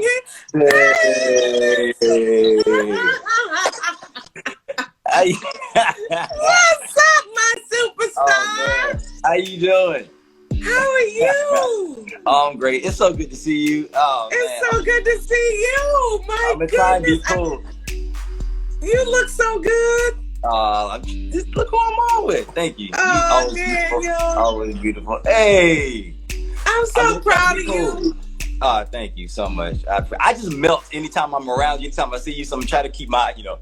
Hey. What's up, my superstar? Oh, man. How you doing? How are you? I'm great. It's so good to see you. Oh, It's man. so good to see you. My I'm gonna try and be goodness. cool. You look so good. Just look who I'm on with. Thank you. Oh, Always beautiful. Daniel. Always beautiful. Hey. I'm so proud of you. Oh, thank you so much. I just melt anytime I'm around you. Anytime I see you, so I'm trying to keep my, but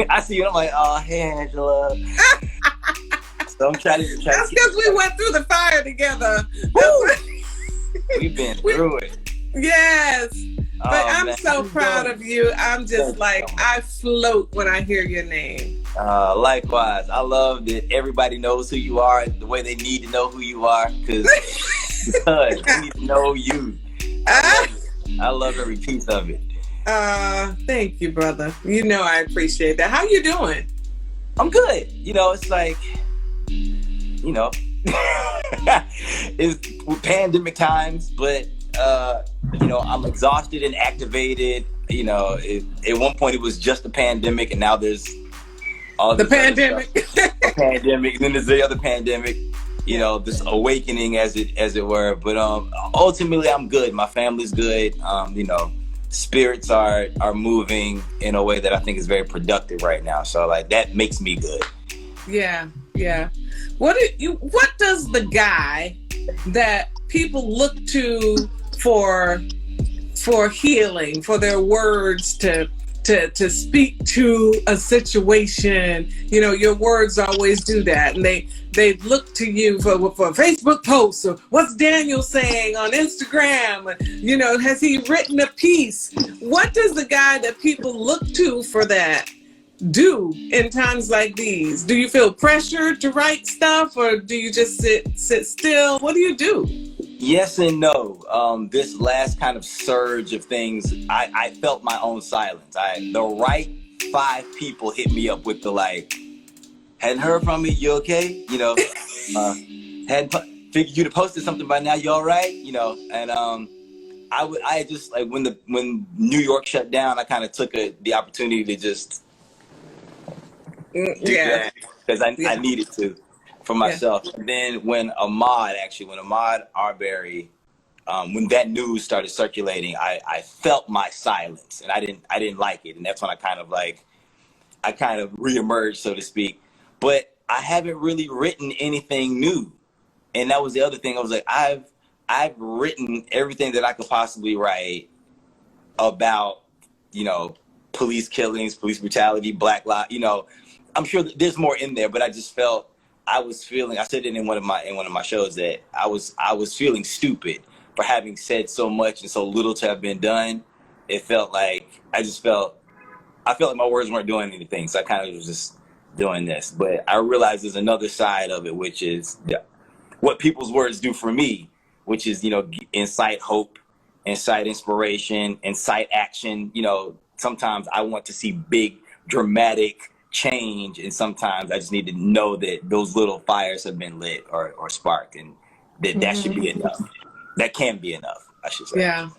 I see you, and I'm like, oh, hey, Angela. So I'm trying to. That's because we went through the fire together. We've been through it. Yes. But I'm man. so proud of you. I'm just like, I float when I hear your name. Likewise. I love that everybody knows who you are the way they need to know who you are, because they need to know you. I love every piece of it. Thank you, brother. You know I appreciate that. How you doing? I'm good. It's like, it's pandemic times, but I'm exhausted and activated. At one point it was just a pandemic, and now there's all the pandemic. Pandemic, and then there's the other pandemic. This awakening, as it were. But ultimately, I'm good. My family's good. Spirits are moving in a way that I think is very productive right now. So like that makes me good. Yeah. What does the guy that people look to for healing, for their words to speak to a situation, your words always do that, and they look to you for Facebook posts, or what's Daniel saying on Instagram, has he written a piece? What does the guy that people look to for that do in times like these? Do you feel pressured to write stuff, or do you just sit still? What do you do? Yes and no. This last kind of surge of things, I felt my own silence. The right 5 people hit me up with the like, hadn't heard from me, you okay? Hadn't figured you'd have posted something by now, you all right? And I just like when New York shut down, I kind of took the opportunity to just do that because I needed to. For myself. And then when Ahmaud Arbery, when that news started circulating, I felt my silence, and I didn't like it, and that's when I kind of reemerged, so to speak. But I haven't really written anything new, and that was the other thing. I was like, I've written everything that I could possibly write about, police killings, police brutality, Black lives. I'm sure that there's more in there, but I just felt. I said it in one of my shows that I was feeling stupid for having said so much and so little to have been done. It felt like I felt like my words weren't doing anything. So I kind of was just doing this. But I realized there's another side of it, which is what people's words do for me, which is, incite hope, incite inspiration, incite action. Sometimes I want to see big, dramatic change, and sometimes I just need to know that those little fires have been lit or sparked, and that should be enough. That can be enough, I should say. Yeah.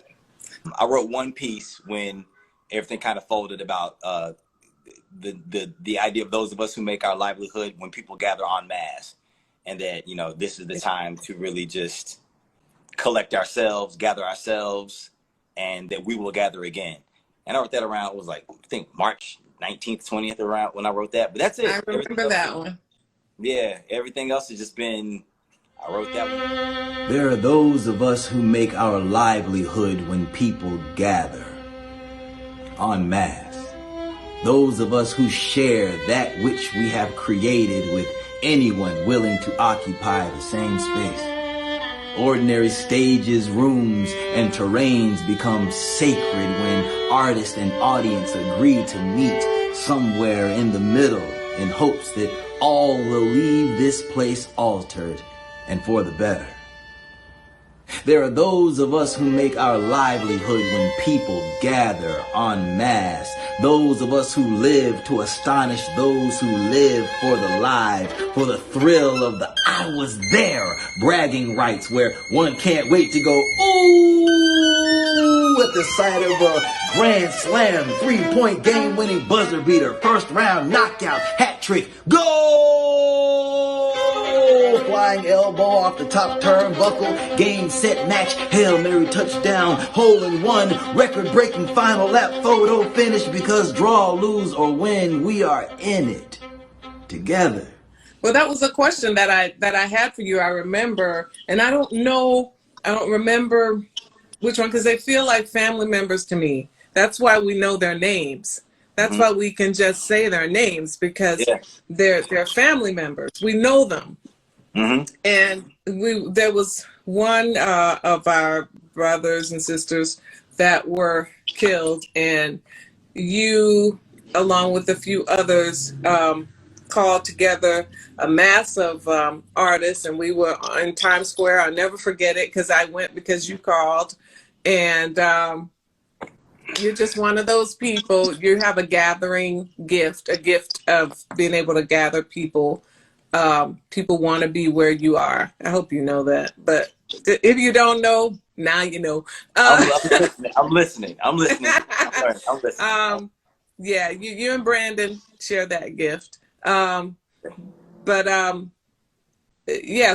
I wrote one piece when everything kind of folded about the idea of those of us who make our livelihood when people gather en masse, and that this is the time to really just collect ourselves, gather ourselves, and that we will gather again. And I wrote that around, it was like, I think March 19th, 20th around when I wrote that. But that's it. I remember that one. Yeah, everything else has just been, I wrote that one. There are those of us who make our livelihood when people gather en masse. Those of us who share that which we have created with anyone willing to occupy the same space. Ordinary stages, rooms, and terrains become sacred when artist and audience agree to meet somewhere in the middle in hopes that all will leave this place altered and for the better. There are those of us who make our livelihood when people gather en masse. Those of us who live to astonish those who live for the live, for the thrill of the I was there bragging rights where one can't wait to go, ooh. What the sight of a grand slam, 3-point game-winning buzzer beater, first round knockout, hat trick, goal! Flying elbow off the top turnbuckle, game, set, match, Hail Mary touchdown, hole in one, record-breaking final lap photo finish, because draw, lose, or win, we are in it together. Well, that was a question that I had for you. I remember, and I don't remember which one, because they feel like family members to me. That's why we know their names. That's why we can just say their names, because they're family members. We know them. And there was one of our brothers and sisters that were killed, and you, along with a few others, called together a mass of artists, and we were in Times Square. I'll never forget it, because I went because you called, and you're just one of those people. You have a gathering gift, a gift of being able to gather people. People want to be where you are. I hope you know that, but if you don't know, now you know. I'm listening. I'm listening. Yeah, you and Brandon share that gift. Yeah,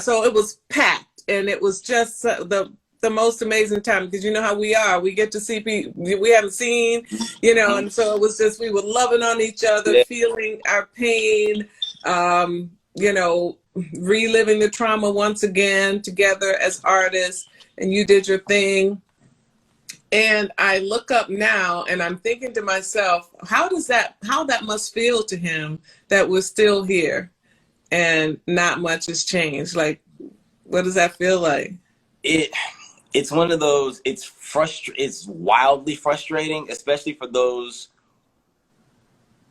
so it was packed, and it was just the most amazing time, because you know how we are. We get to see people we haven't seen, and so it was just, we were loving on each other, feeling our pain, reliving the trauma once again together as artists, and you did your thing. And I look up now and I'm thinking to myself, how that must feel to him that we're still here and not much has changed. Like, what does that feel like? It's one of those, it's wildly frustrating, especially for those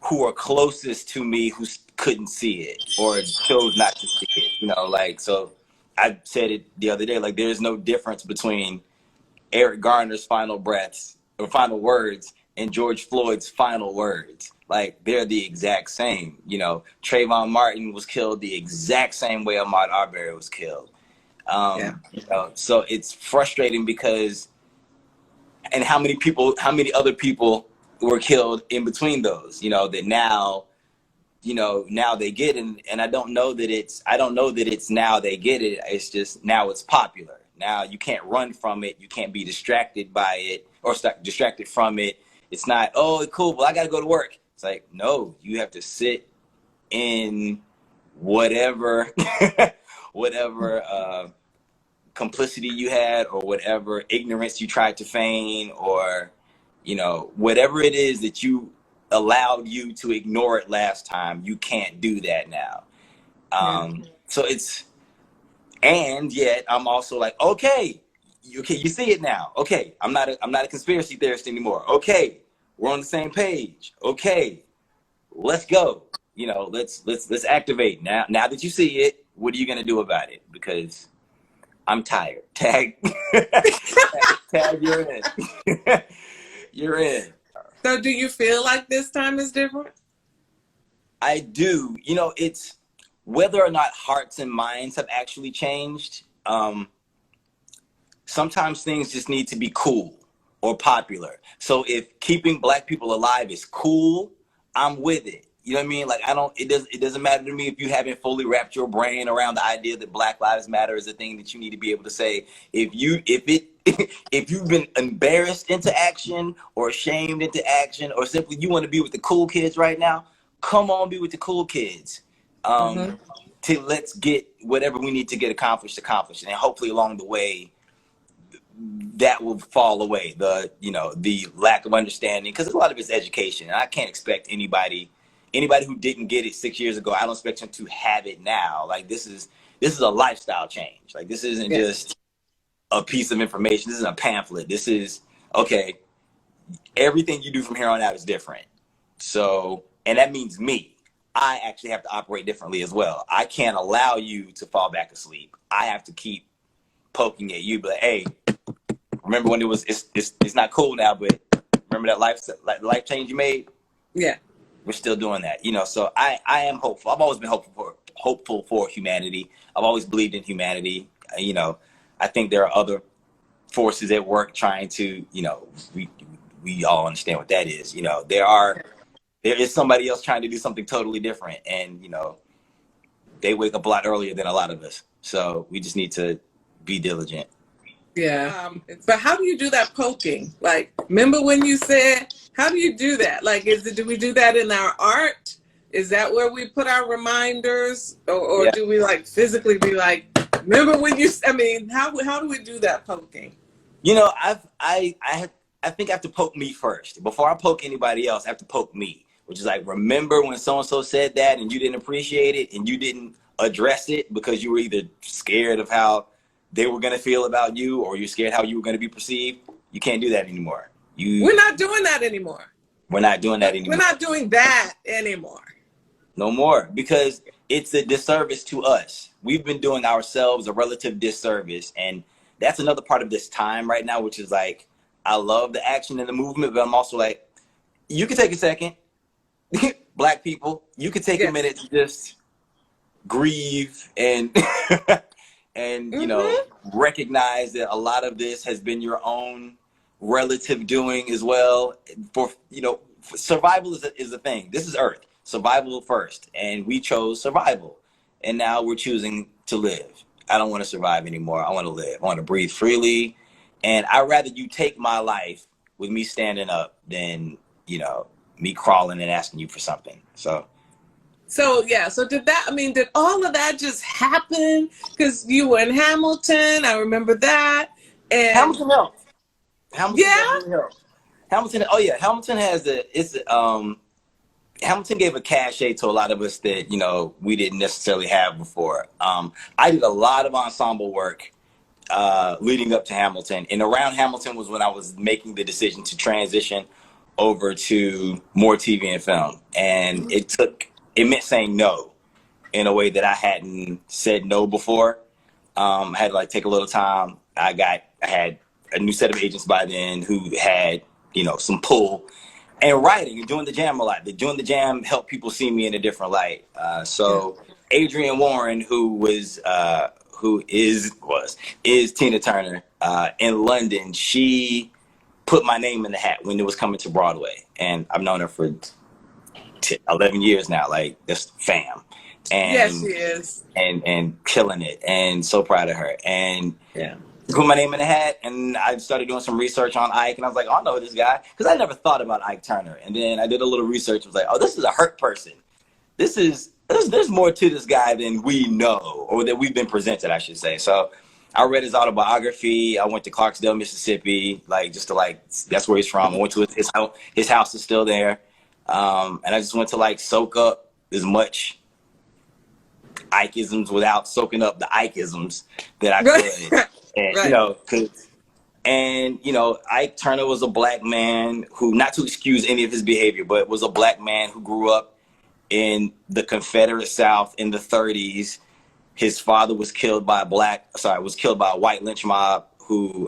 who are closest to me who couldn't see it or chose not to see it, so I said it the other day, like, there's no difference between Eric Garner's final breaths or final words and George Floyd's final words. Like, they're the exact same. Trayvon Martin was killed the exact same way Ahmaud Arbery was killed. So it's frustrating because, and how many other people were killed in between those, that now they get it. And I don't know that it's now they get it. It's just, now it's popular. Now you can't run from it. You can't be distracted by it or distracted from it. It's not, oh, cool, well, I got to go to work. It's like, no, you have to sit in whatever, complicity you had, or whatever ignorance you tried to feign, or, whatever it is that you allowed you to ignore it last time, you can't do that now. So it's, and yet I'm also like, okay, you see it now. Okay, I'm not a conspiracy theorist anymore. Okay, we're on the same page. Okay, let's go. Let's activate now. Now that you see it, what are you gonna do about it? Because I'm tired. Tag, you're in. You're in. So, do you feel like this time is different? I do. It's whether or not hearts and minds have actually changed. Sometimes things just need to be cool or popular. So if keeping Black people alive is cool, I'm with it. You know what I mean? Like, it doesn't matter to me if you haven't fully wrapped your brain around the idea that Black Lives Matter is a thing that you need to be able to say. If you've been embarrassed into action or ashamed into action, or simply you want to be with the cool kids right now, come on, be with the cool kids. To let's get whatever we need to get accomplished, and hopefully along the way that will fall away. The lack of understanding, because a lot of it's education, and I can't expect anybody who didn't get it 6 years ago, I don't expect them to have it now. Like, this is a lifestyle change. Like, this isn't just a piece of information. This isn't a pamphlet. This is, okay, everything you do from here on out is different. So, and that means me. I actually have to operate differently as well. I can't allow you to fall back asleep. I have to keep poking at you, but hey, remember when it's not cool now, but remember that life change you made? Yeah. We're still doing that, so I am hopeful. I've always been hopeful for humanity. I've always believed in humanity. I think there are other forces at work trying to, you know, we all understand what that is. You know, there is somebody else trying to do something totally different, and you know, they wake up a lot earlier than a lot of us. So we just need to be diligent. Yeah. But how do you do that poking? Like, remember when you said, how do you do that? Like, do we do that in our art? Is that where we put our reminders, or Yeah. do we like physically be like, remember when you? I mean, how do we do that poking? You know, I think I have to poke me first before I poke anybody else. I have to poke me, which is like, remember when so and so said that and you didn't appreciate it and you didn't address it because you were either scared of how they were going to feel about you, or you're scared how you were going to be perceived. You can't do that anymore. We're not doing that anymore. We're not doing that anymore. We're not doing that anymore. No more, because it's a disservice to us. We've been doing ourselves a relative disservice, and that's another part of this time right now, which is like, I love the action and the movement, but I'm also like, you can take a second. Black people, you can take a minute to just grieve and and you know, recognize that a lot of this has been your own relative doing as well. For, you know, survival is a thing. This is Earth, survival first, and we chose survival, and now we're choosing to live. I don't want to survive anymore. I want to live. I want to breathe freely, and I'd rather you take my life with me standing up than, you know, me crawling and asking you for something. So yeah, so did all of that just happen because you were in Hamilton? I remember that. And Hamilton helped. Hamilton yeah, definitely helped. Hamilton. Oh yeah, Hamilton Hamilton gave a cachet to a lot of us that, you know, we didn't necessarily have before. I did a lot of ensemble work leading up to Hamilton, and around Hamilton was when I was making the decision to transition over to more TV and film, and it meant saying no in a way that I hadn't said no before. I had to like take a little time. I had a new set of agents by then who had, you know, some pull, and writing and doing the jam a lot. Doing the jam helped people see me in a different light. So Adrienne Warren, who is Tina Turner in London, she put my name in the hat when it was coming to Broadway, and I've known her for 11 years now. Like, that's fam. And yes, she is, and killing it, and so proud of her. And put my name in the hat, and I started doing some research on Ike, and I was like, oh, I know this guy, because I never thought about Ike Turner. And then I did a little research. I was like, oh, this is a hurt person. There's more to this guy than we know, or that we've been presented, I should say. So I read his autobiography. I went to Clarksdale, Mississippi, that's where he's from. I went to his house. His house is still there. And I just went to soak up as much Ikeisms without soaking up the Ikeisms that I could. And, you know, Ike Turner was a black man who, not to excuse any of his behavior, but was a black man who grew up in the Confederate South in the 30s. His father was killed by a white lynch mob who,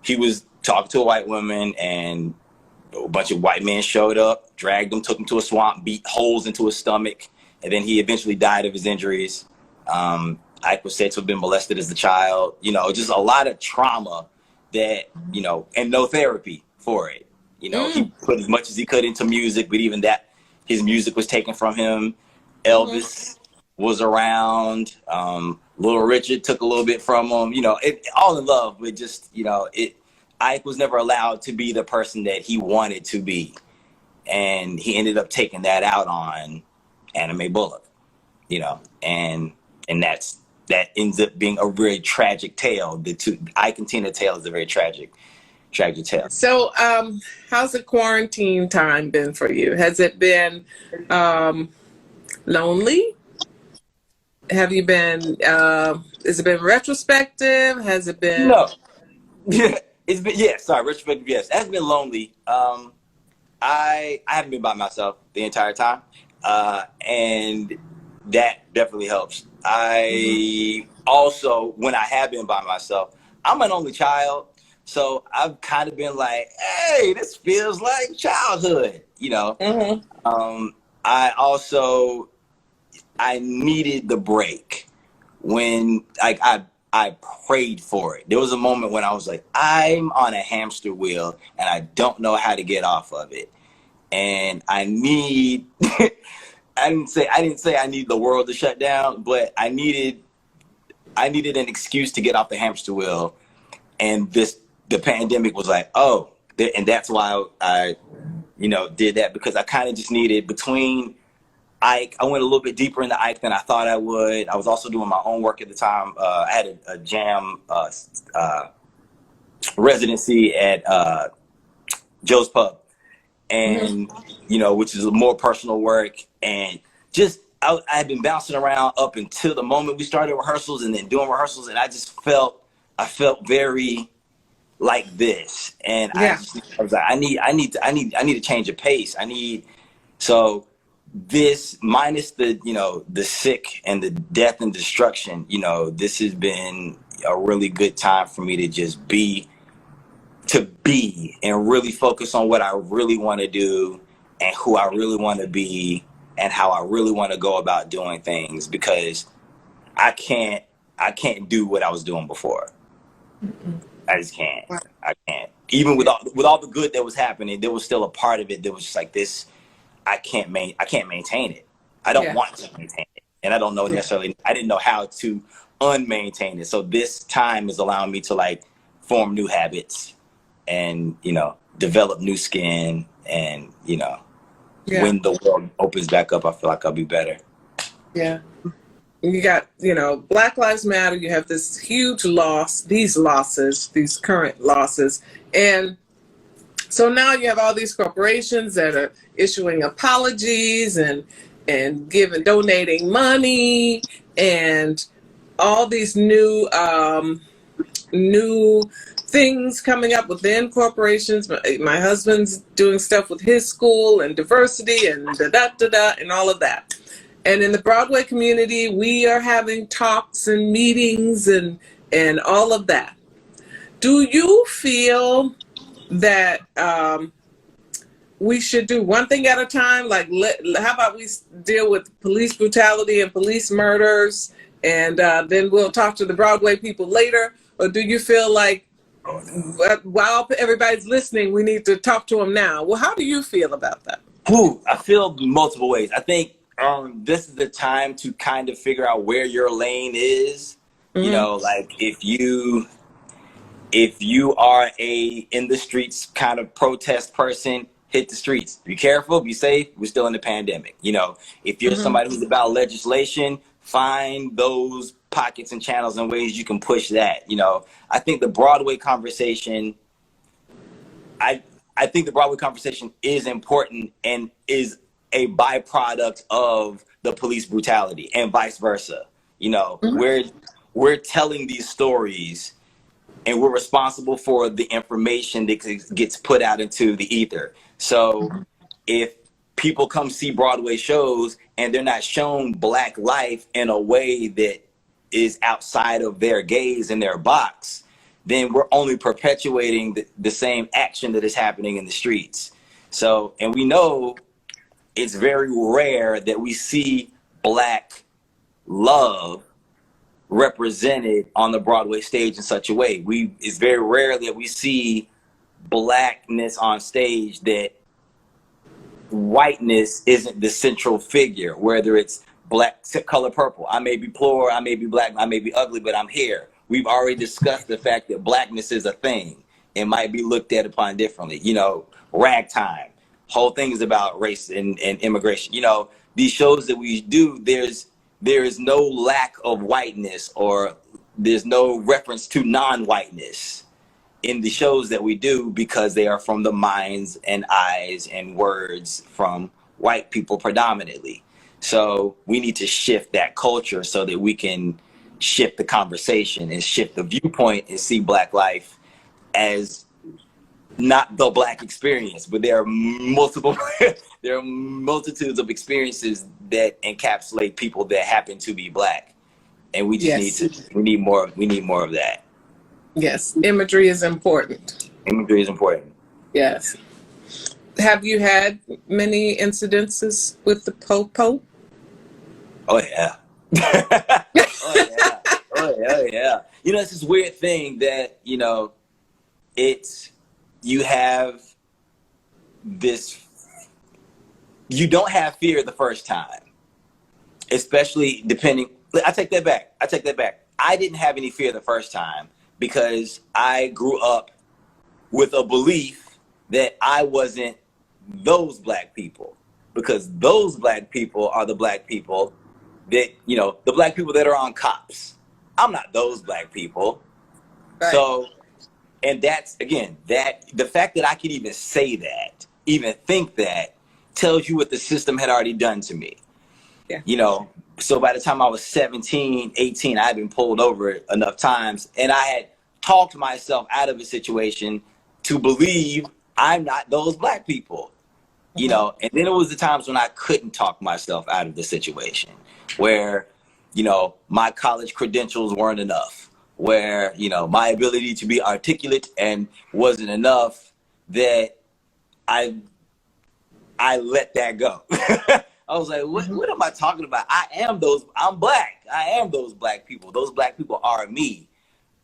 he was talking to a white woman, and a bunch of white men showed up, dragged him, took him to a swamp, beat holes into his stomach, and then he eventually died of his injuries. Ike was said to have been molested as a child. You know, just a lot of trauma that, you know, and no therapy for it. You know, he put as much as he could into music, but even that, his music was taken from him. Elvis was around. Little Richard took a little bit from him. You know, all in love, but just, you know, Ike was never allowed to be the person that he wanted to be. And he ended up taking that out on Anime Bullock, you know, and that ends up being a very tragic tale. The Ike and Tina tale is a very tragic tale. So, how's the quarantine time been for you? Has it been lonely? Have you been? Has it been retrospective? Has it been? No. It's been retrospective. Yes, it has been lonely. I haven't been by myself the entire time, and that definitely helps. I also, when I have been by myself, I'm an only child, so I've kind of been like, hey, this feels like childhood, you know. I needed the break when I I prayed for it. There was a moment when I was like, I'm on a hamster wheel and I don't know how to get off of it. And I need, I didn't say I need the world to shut down, but I needed an excuse to get off the hamster wheel. And the pandemic was like, oh, and that's why I, did that, because I kind of just needed between Ike. I went a little bit deeper into Ike than I thought I would. I was also doing my own work at the time. I had a jam residency at Joe's Pub, and which is more personal work. And just I had been bouncing around up until the moment we started rehearsals, and then doing rehearsals, and I felt very like this, and I was like, I need to change of pace. So this, minus the sick and the death and destruction, this has been a really good time for me to just be and really focus on what I really want to do and who I really want to be and how I really want to go about doing things, because I can't do what I was doing before. I just can't. I can't. Even with all the good that was happening, there was still a part of it that was just like this. I can't maintain it. I don't want to maintain it, and I don't know necessarily. I didn't know how to unmaintain it. So this time is allowing me to like form new habits, and develop new skin, and when the world opens back up, I feel like I'll be better. Yeah. You got, Black Lives Matter, you have this huge loss, these current losses. And so now you have all these corporations that are issuing apologies and donating money, and all these new things coming up within corporations. My husband's doing stuff with his school and diversity and and all of that. And in the Broadway community, we are having talks and meetings and all of that. Do you feel that we should do one thing at a time? Like, how about we deal with police brutality and police murders, and then we'll talk to the Broadway people later? Or do you feel like, while everybody's listening, we need to talk to them now? Well, how do you feel about that? I feel multiple ways. I think this is the time to kind of figure out where your lane is. Like if you are a in the streets kind of protest person, hit the streets. Be careful, be safe. We're still in the pandemic. If you're somebody who's about legislation, find those pockets and channels and ways you can push that. I think the Broadway conversation, I think the Broadway conversation is important and is a byproduct of the police brutality, and vice versa. We're telling these stories, and we're responsible for the information that gets put out into the ether. So if people come see Broadway shows and they're not shown Black life in a way that is outside of their gaze and their box, then we're only perpetuating the same action that is happening in the streets. So, and we know it's very rare that we see Black love represented on the Broadway stage in such a way. It's very rare that we see Blackness on stage, that whiteness isn't the central figure, whether it's Black, color purple. I may be poor, I may be Black, I may be ugly, but I'm here. We've already discussed the fact that Blackness is a thing. It might be looked at upon differently. Ragtime. Whole thing is about race and immigration. These shows that we do, there is no lack of whiteness, or there's no reference to non-whiteness in the shows that we do, because they are from the minds and eyes and words from white people predominantly. So we need to shift that culture so that we can shift the conversation and shift the viewpoint and see Black life as not the Black experience, but there are multitudes of experiences that encapsulate people that happen to be Black, and we just we need more of that. Yes, imagery is important. Imagery is important. Yes. Have you had many incidences with the Pope? Oh yeah. Oh Oh yeah. You know, it's this weird thing that, you know, you have this, you don't have fear the first time, especially depending, I take that back. I didn't have any fear the first time because I grew up with a belief that I wasn't those black people, because those black people are the black people that, you know, the black people that are on cops. I'm not those black people. Right. So, and that's, again, that the fact that I could even say that, even think that, tells you what the system had already done to me. Yeah. You know, so by the time I was 17, 18, I had been pulled over enough times, and I had talked myself out of a situation to believe I'm not those black people. You know, and then it was the times when I couldn't talk myself out of the situation, where, you know, my college credentials weren't enough, where, you know, my ability to be articulate and wasn't enough, that I let that go. I was like, what am I talking about? I'm black. I am those black people. Those black people are me.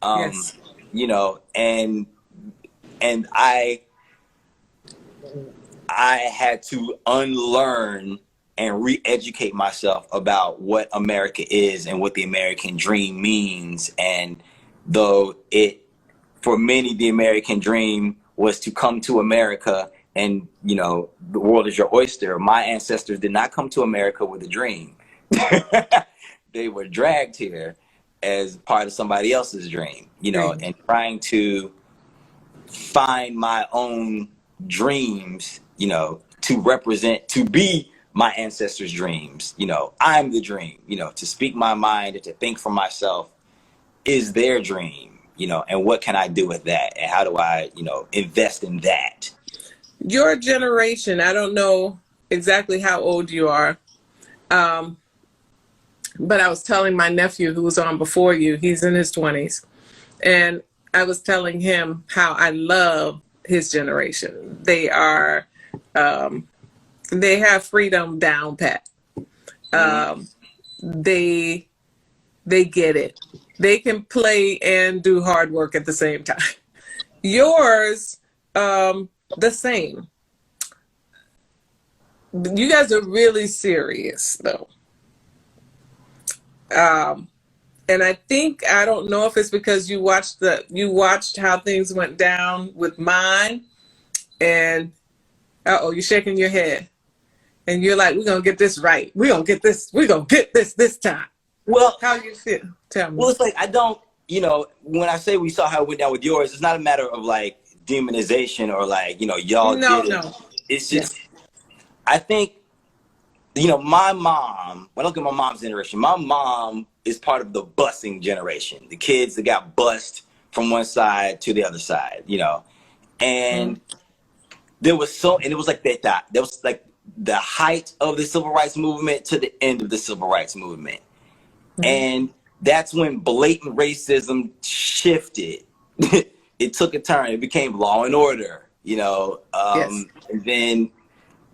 Yes. You know, and I had to unlearn and re-educate myself about what America is and what the American dream means. And though for many, the American dream was to come to America and, you know, the world is your oyster. My ancestors did not come to America with a dream. They were dragged here as part of somebody else's dream, you know, and trying to find my own dreams, you know, to be my ancestors' dreams. You know, I'm the dream, you know, to speak my mind and to think for myself is their dream, you know, and what can I do with that? And how do I, you know, invest in that? Your generation, I don't know exactly how old you are, but I was telling my nephew who was on before you, he's in his 20s, and I was telling him how I love his generation. They are, they have freedom down pat. They get it. They can play and do hard work at the same time. Yours, the same. You guys are really serious though. And I think, I don't know if it's because you watched how things went down with mine, and you're shaking your head, and you're like, we're gonna get this right. We're gonna get this time. Well, how you feel? Tell me. Well, it's like, I don't, you know, when I say we saw how it went down with yours, it's not a matter of like demonization or like, you know, y'all did it. No. It's just, I think, you know, my mom, when I look at my mom's generation, my mom is part of the busing generation. The kids that got bussed from one side to the other side, you know. And there was and it was like that was like the height of the civil rights movement to the end of the civil rights movement. And that's when blatant racism shifted. It took a turn. It became law and order, you know. And then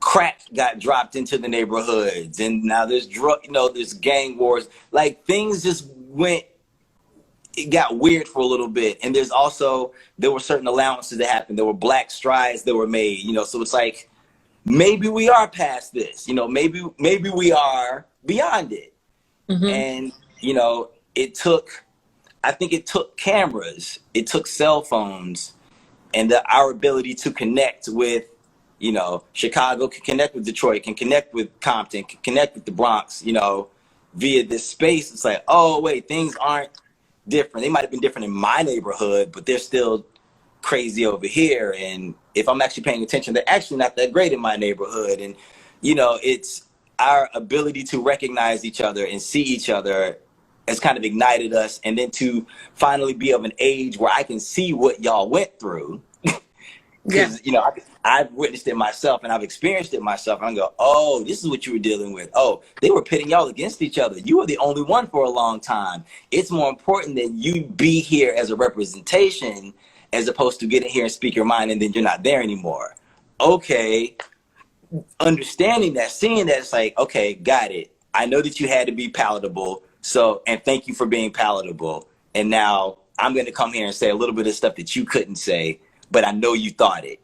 crack got dropped into the neighborhoods, and now there's there's gang wars. Like, things just it got weird for a little bit. And there were certain allowances that happened. There were black strides that were made, you know. So it's like, maybe we are past this, you know, maybe we are beyond it. And, you know, I think it took cameras, it took cell phones, and our ability to connect with, you know, Chicago can connect with Detroit, can connect with Compton, can connect with the Bronx, you know, via this space. It's like, oh, wait, things aren't different. They might have been different in my neighborhood, but they're still crazy over here. And if I'm actually paying attention, they're actually not that great in my neighborhood. And, you know, it's our ability to recognize each other and see each other has kind of ignited us. And then to finally be of an age where I can see what y'all went through. Because, you know, I've witnessed it myself and I've experienced it myself. And I go, oh, this is what you were dealing with. Oh, they were pitting y'all against each other. You were the only one for a long time. It's more important that you be here as a representation as opposed to getting here and speak your mind and then you're not there anymore. Okay. Understanding that, seeing that, it's like, okay, got it. I know that you had to be palatable, So, and thank you for being palatable. And now I'm going to come here and say a little bit of stuff that you couldn't say, but I know you thought it.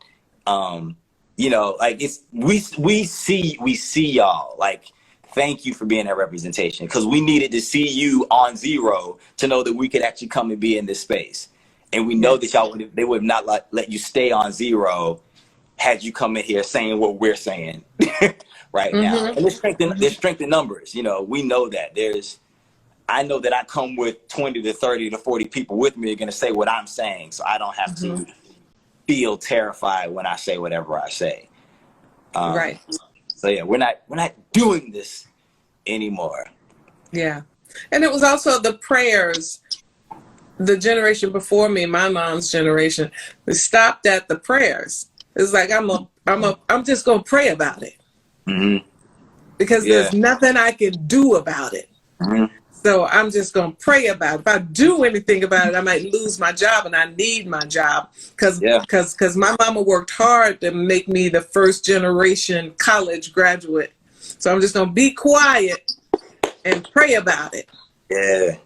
You know, like we see y'all. Like, thank you for being that representation, because we needed to see you on zero to know that we could actually come and be in this space. And we know that they would not let you stay on zero had you come in here saying what we're saying right now. And there's strength in numbers. You know, we know that I know that I come with 20 to 30 to 40 people with me are going to say what I'm saying. So I don't have to feel terrified when I say whatever I say. Right. So yeah, we're not doing this anymore. Yeah. And it was also the prayers, the generation before me, my mom's generation, we stopped at the prayers. It's like, I'm just going to pray about it. Because there's nothing I can do about it. So I'm just going to pray about it. If I do anything about it, I might lose my job, and I need my job because my mama worked hard to make me the first generation college graduate. So I'm just going to be quiet and pray about it. Yeah.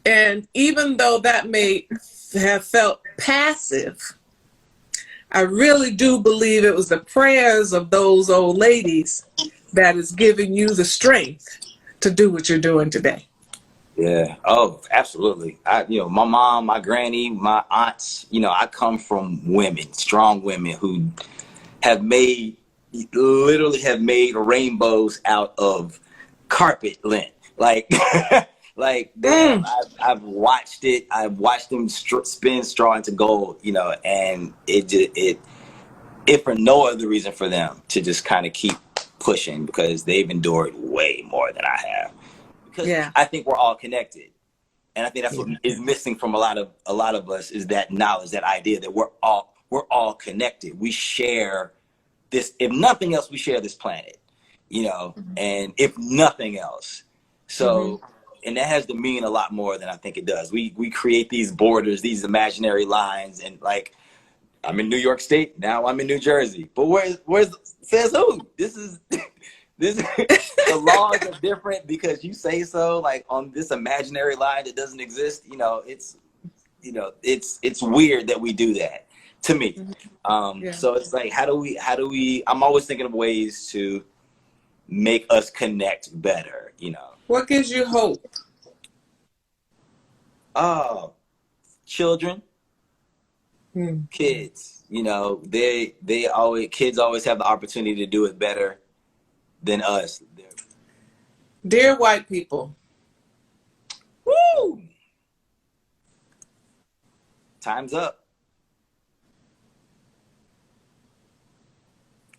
And even though that may have felt passive, I really do believe it was the prayers of those old ladies that is giving you the strength to do what you're doing today. Yeah. Oh, absolutely. You know, my mom, my granny, my aunts, you know, I come from women, strong women who literally have made rainbows out of carpet lint. Like, like I've watched it. I've watched them spin straw into gold, you know, and it for no other reason for them to just kind of keep pushing, because they've endured way more than I have. Because I think we're all connected, and I think that's what is missing from a lot of us, is that knowledge, that idea that we're all connected. We share this. If nothing else, we share this planet, you know, and if nothing else, so and that has to mean a lot more than I think it does. We create these borders, these imaginary lines, and like, I'm in New York State, now I'm in New Jersey. But where's says who? This is the laws are different because you say so, like on this imaginary line that doesn't exist. You know, it's weird that we do that, to me. So it's like, how do we I'm always thinking of ways to make us connect better, you know. What gives you hope? Children. Kids, you know, kids always have the opportunity to do it better than us. Dear white people. Woo! Time's up.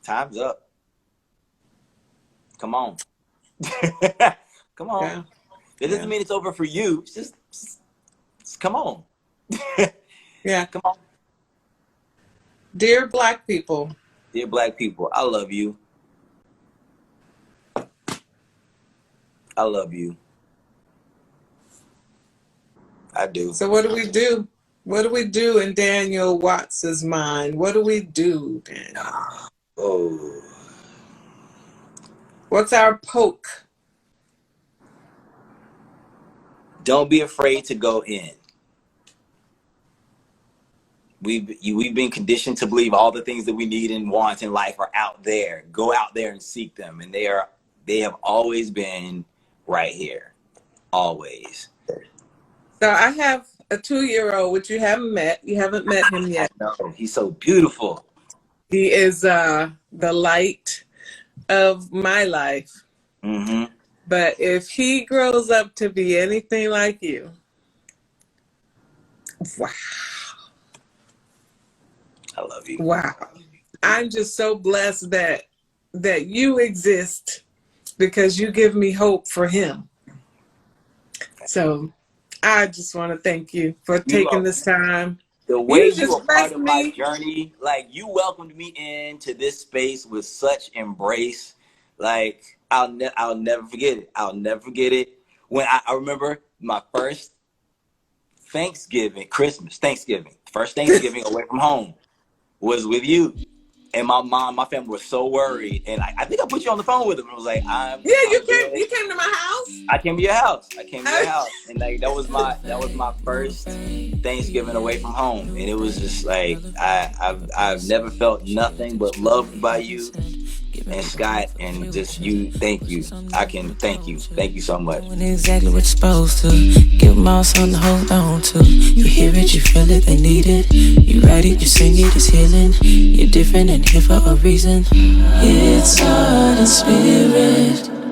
Time's up. Come on. Come on. Yeah. It doesn't mean it's over for you. It's just come on. Yeah. Come on. Dear Black people. Dear Black people, I love you. I love you. I do. So what do we do? What do we do in Daniel Watts's mind? What do we do, Daniel? Oh. What's our poke? Don't be afraid to go in. We've been conditioned to believe all the things that we need and want in life are out there. Go out there and seek them. And they have always been right here. Always. So I have a 2-year-old, which you haven't met. You haven't met him yet. No, he's so beautiful. He is the light of my life. But if he grows up to be anything like you, wow. I love you. Wow. I'm just so blessed that you exist, because you give me hope for him. So I just want to thank you for taking this time. The way you were part of my journey, like you welcomed me into this space with such embrace. Like I'll never forget it. I'll never forget it. When I remember my first Thanksgiving, first Thanksgiving away from home was with you. And my family was so worried, and I think I put you on the phone with them. I was like, I'm you good. came to my house. I came to your house. And like that was my first Thanksgiving away from home, and it was just like I've never felt nothing but loved by you and Scott, and just you. Thank you. I can thank you. Thank you so much. Exactly what you're supposed to. Give them all something to hold on to. You hear it, you feel it, they need it. You write it, you sing it, it's healing. You're different and here for a reason. It's heart and spirit.